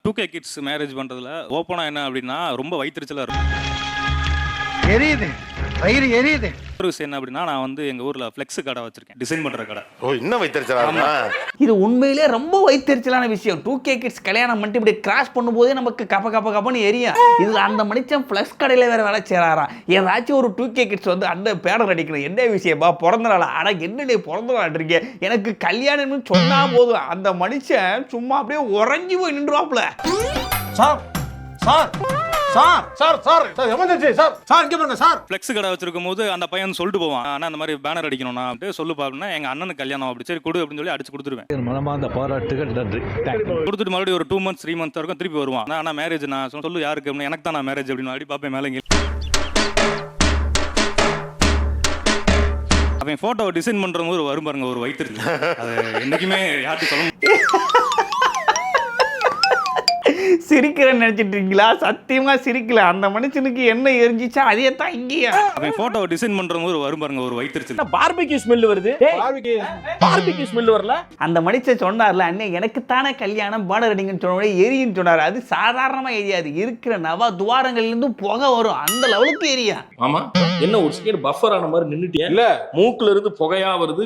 2K kids marriage பண்றதுல ஓப்பனா என்ன அப்படின்னா ரொம்ப வயிற்றுச்சலா இருக்கும். எரியுது வயிறு எரியுது. ஒரு விஷயம் என்ன அப்படின்னா நான் வந்து எங்க ஊர்ல ஃப்ளெக்ஸ் கடை வச்சிருக்கேன், டிசைன் பண்ற கடை. ஓ இன்னும் வைத்திருச்சா? இது உண்மையிலே ரொம்ப வைத்தறிச்சலான விஷயம். 2K கிட்ஸ் கல்யாணம் பண்ணிட்டு இப்படி கிராஸ் பண்ணும்போதே நமக்கு கப்பன்னு எரியும். இதுல அந்த மனுஷன் ஃப்ளெக்ஸ் கடையில வேற வேலை செய்யறாராம். ஏதாச்சும் ஒரு 2K கிட்ஸ் வந்து அந்த பேனர் அடிக்கணும், என்ன விஷயமா பிறந்த நாள், ஆனா என்னடே பிறந்த நாள் இருக்கீங்க, எனக்கு கல்யாணம்னு சொன்னா போதும் அந்த மனுஷன் சும்மா அப்படியே உறைஞ்சி போய் நின்றுவாப்ல. Sir sir sir sir sir sir emergency sir sir இங்க பாருங்க சார். ஃப்ளெக்ஸ் கடை வச்சிருக்கும் போது அந்த பையன் சொல்லிட்டு போவான், ஆனா அந்த மாதிரி பேனர் அடிக்கணும்னா அப்படியே சொல்லு பாருன்னா எங்க அண்ணனுக்கு கல்யாணம் அப்படி சரி கொடு அப்படின்னு சொல்லி அடிச்சு கொடுத்துருவேன். மனமார்ந்த பாராட்டுகள், நன்றி. கொடுத்துட்டு மறுபடியும் ஒரு 2 months 3 months வரைக்கும் திருப்பி வருவான். ஆனா மேரேஜ் நான் சொல்லு யாருக்கு அப்படின்னு, எனக்கு தான் நான் மேரேஜ் அப்படின்னு அப்படி பார்ப்பேன் மேலே. அவன் போட்டோவை டிசைன் பண்ற போது வரும் பாருங்க ஒரு வயிற்று, அது என்னைக்குமே யார்கிட்ட சொல்ல சிரிக்கிறேன்னு நினைச்சிட்டு இருக்கீங்களா? சத்தியமா சிரிக்கல. அந்த மனுஷனுக்கு என்ன எரிஞ்சிச்சா அதே தான் இங்கேயா. அவன் போட்டோவை டிசைன் பண்ற போது வரும் பாருங்க ஒரு வயிற்று. பார்பிக்யூ ஸ்மெல் வருது. பார்பிக்யூ ஸ்மெல் வரல. அந்த மனுஷன் சொன்னார்ல, அண்ணே எனக்கு தானே கல்யாணம் பேனர் அடிங்கன்னு சொன்ன எரியும் சொன்னார். அது சாதாரணமா எரியாது, இருக்கிற நவ துவாரங்கள்ல இருந்து புகை வரும், அந்த லெவலுக்கு எரியா. ஆமா, என்ன ஒரு செகண்ட் பஃபர் ஆன மாதிரி நின்னுட்டியா? இல்ல மூக்குல இருந்து புகையா வருது,